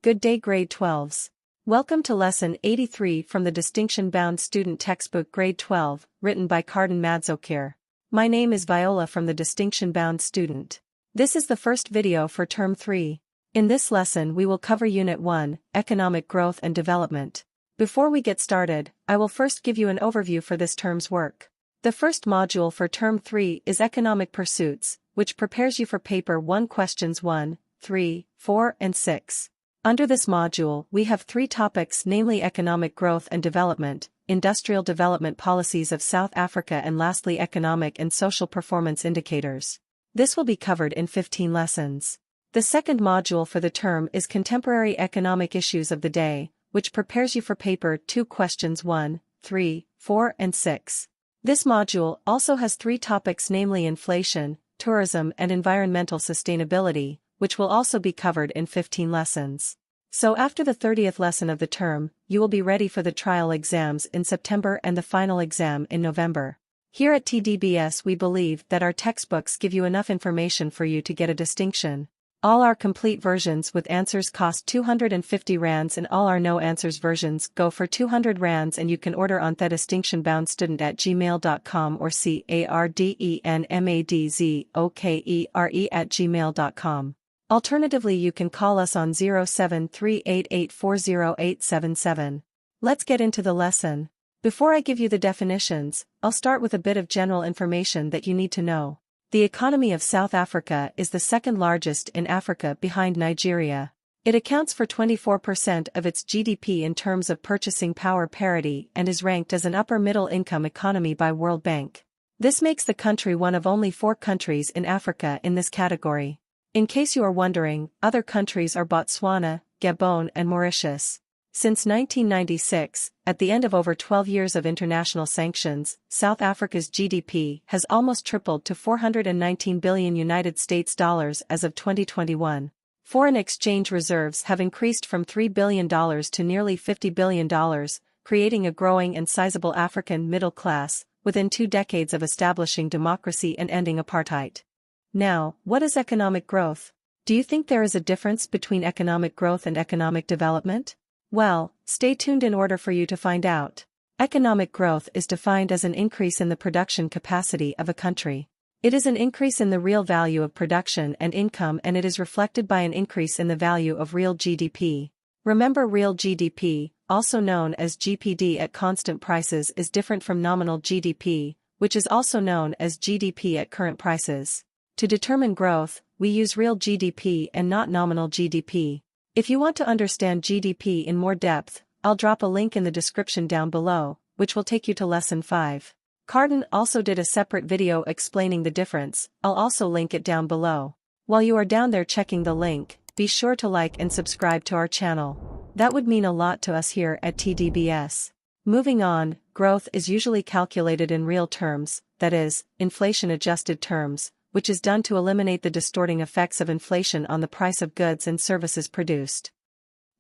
Good day grade 12s. Welcome to lesson 83 from the distinction-bound student textbook grade 12, written by Carden Madzokir. My name is Viola from the distinction-bound student. This is the first video for term 3. In this lesson we will cover Unit 1, Economic Growth and Development. Before we get started, I will first give you an overview for this term's work. The first module for term 3 is Economic Pursuits, which prepares you for paper 1 questions 1, 3, 4 and 6. Under this module, we have 3 topics, namely economic growth and development, industrial development policies of South Africa, and lastly economic and social performance indicators. This will be covered in 15 lessons. The second module for the term is contemporary economic issues of the day, which prepares you for paper 2 questions 1, 3, 4 and 6. This module also has 3 topics, namely inflation, tourism and environmental sustainability, which will also be covered in 15 lessons. So after the 30th lesson of the term, you will be ready for the trial exams in September and the final exam in November. Here at TDBS we believe that our textbooks give you enough information for you to get a distinction. All our complete versions with answers cost 250 rands and all our no answers versions go for 200 rands, and you can order on theDistinctionBoundStudent@gmail.com or cardenmadzokere@gmail.com. Alternatively, you can call us on 0738840877. Let's get into the lesson. Before I give you the definitions, I'll start with a bit of general information that you need to know. The economy of South Africa is the second largest in Africa behind Nigeria. It accounts for 24% of its GDP in terms of purchasing power parity and is ranked as an upper-middle income economy by World Bank. This makes the country one of only 4 countries in Africa in this category. In case you are wondering, other countries are Botswana, Gabon and Mauritius. Since 1996, at the end of over 12 years of international sanctions, South Africa's GDP has almost tripled to $419 billion United States dollars as of 2021. Foreign exchange reserves have increased from $3 billion to nearly $50 billion, creating a growing and sizable African middle class, within 2 decades of establishing democracy and ending apartheid. Now, what is economic growth? Do you think there is a difference between economic growth and economic development? Well, stay tuned in order for you to find out. Economic growth is defined as an increase in the production capacity of a country. It is an increase in the real value of production and income, and it is reflected by an increase in the value of real GDP. Remember, real GDP, also known as GPD at constant prices, is different from nominal GDP, which is also known as GDP at current prices. To determine growth, we use real GDP and not nominal GDP. If you want to understand GDP in more depth, I'll drop a link in the description down below, which will take you to lesson 5. Carden also did a separate video explaining the difference. I'll also link it down below. While you are down there checking the link, be sure to like and subscribe to our channel. That would mean a lot to us here at TDBS. Moving on, growth is usually calculated in real terms, that is, inflation-adjusted terms, which is done to eliminate the distorting effects of inflation on the price of goods and services produced.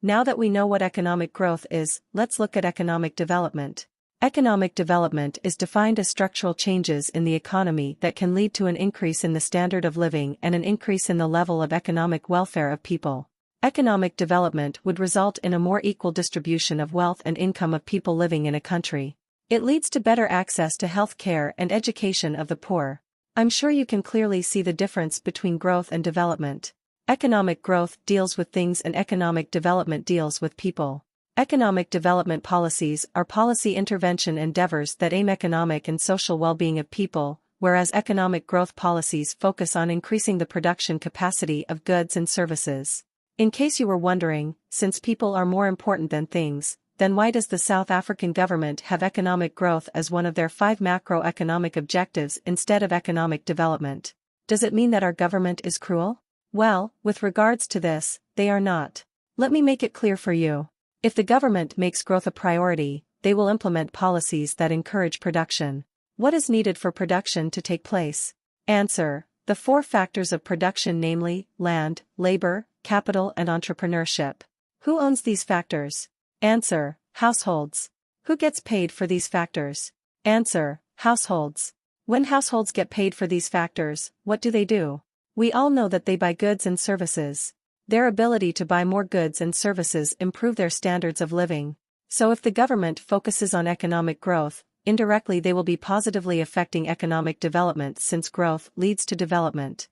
Now that we know what economic growth is, let's look at economic development. Economic development is defined as structural changes in the economy that can lead to an increase in the standard of living and an increase in the level of economic welfare of people. Economic development would result in a more equal distribution of wealth and income of people living in a country. It leads to better access to health care and education of the poor. I'm sure you can clearly see the difference between growth and development. Economic growth deals with things and economic development deals with people. Economic development policies are policy intervention endeavors that aim economic and social well-being of people, whereas economic growth policies focus on increasing the production capacity of goods and services. In case you were wondering, since people are more important than things, then why does the South African government have economic growth as one of their 5 macroeconomic objectives instead of economic development? Does it mean that our government is cruel? Well, with regards to this, they are not. Let me make it clear for you. If the government makes growth a priority, they will implement policies that encourage production. What is needed for production to take place? Answer: the 4 factors of production, namely, land, labor, capital and entrepreneurship. Who owns these factors? Answer: households. Who gets paid for these factors? Answer: households. When households get paid for these factors, what do? We all know that they buy goods and services. Their ability to buy more goods and services improve their standards of living. So if the government focuses on economic growth, indirectly they will be positively affecting economic development since growth leads to development.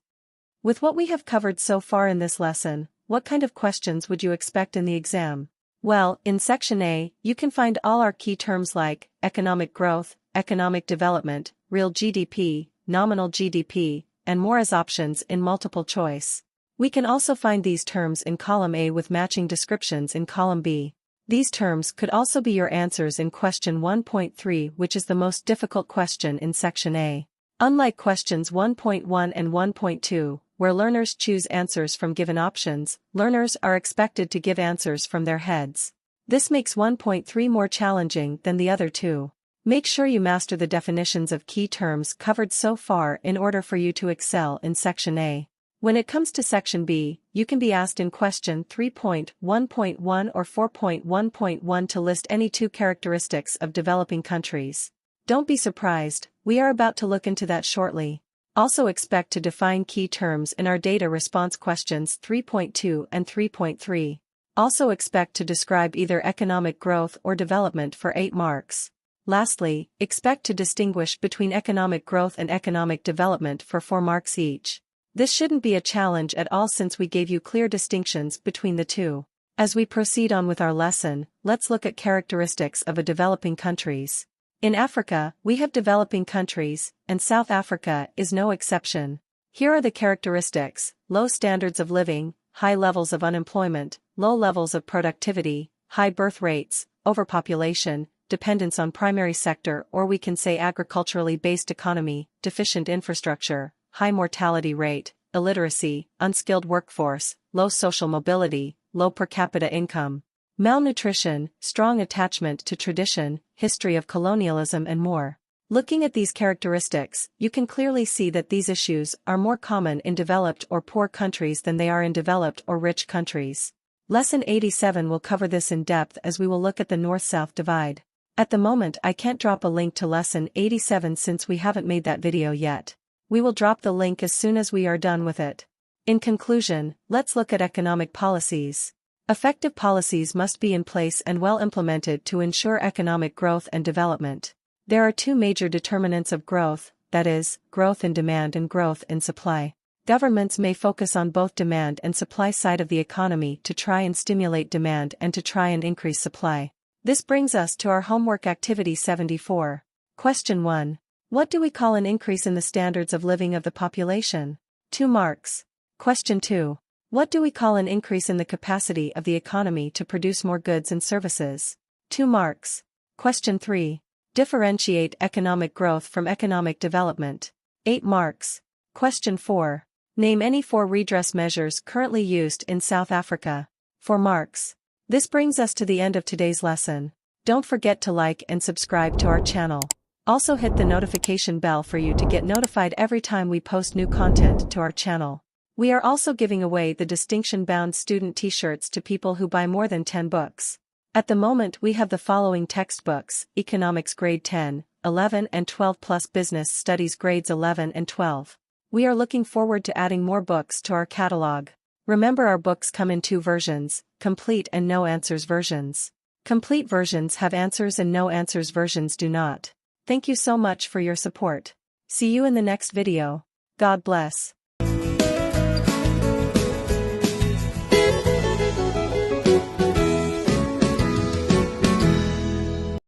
With what we have covered so far in this lesson, what kind of questions would you expect in the exam? Well, in Section A, you can find all our key terms like economic growth, economic development, real GDP, nominal GDP, and more as options in multiple choice. We can also find these terms in column A with matching descriptions in column B. These terms could also be your answers in question 1.3, which is the most difficult question in Section A. Unlike questions 1.1 and 1.2, where learners choose answers from given options, learners are expected to give answers from their heads. This makes 1.3 more challenging than the other two. Make sure you master the definitions of key terms covered so far in order for you to excel in Section A. When it comes to Section B, you can be asked in question 3.1.1 or 4.1.1 to list any two characteristics of developing countries. Don't be surprised, we are about to look into that shortly. Also expect to define key terms in our data response questions 3.2 and 3.3. Also expect to describe either economic growth or development for 8 marks. Lastly, expect to distinguish between economic growth and economic development for 4 marks each. This shouldn't be a challenge at all since we gave you clear distinctions between the two. As we proceed on with our lesson, let's look at characteristics of a developing countries. In Africa, we have developing countries, and South Africa is no exception. Here are the characteristics: low standards of living, high levels of unemployment, low levels of productivity, high birth rates, overpopulation, dependence on primary sector, or we can say agriculturally based economy, deficient infrastructure, high mortality rate, illiteracy, unskilled workforce, low social mobility, low per capita income, malnutrition, strong attachment to tradition, history of colonialism and more. Looking at these characteristics, you can clearly see that these issues are more common in developed or poor countries than they are in developed or rich countries. Lesson 87 will cover this in depth as we will look at the North-South divide. At the moment I can't drop a link to Lesson 87 since we haven't made that video yet. We will drop the link as soon as we are done with it. In conclusion, let's look at economic policies. Effective policies must be in place and well implemented to ensure economic growth and development. There are two major determinants of growth, that is, growth in demand and growth in supply. Governments may focus on both demand and supply side of the economy to try and stimulate demand and to try and increase supply. This brings us to our homework activity 74. Question 1. What do we call an increase in the standards of living of the population? 2 marks. Question 2. What do we call an increase in the capacity of the economy to produce more goods and services? 2 marks. Question 3. Differentiate economic growth from economic development. 8 marks. Question 4. Name any 4 redress measures currently used in South Africa. 4 marks. This brings us to the end of today's lesson. Don't forget to like and subscribe to our channel. Also hit the notification bell for you to get notified every time we post new content to our channel. We are also giving away the distinction-bound student t-shirts to people who buy more than 10 books. At the moment we have the following textbooks: Economics Grade 10, 11 and 12 plus Business Studies Grades 11 and 12. We are looking forward to adding more books to our catalog. Remember, our books come in 2 versions, complete and no answers versions. Complete versions have answers and no answers versions do not. Thank you so much for your support. See you in the next video. God bless.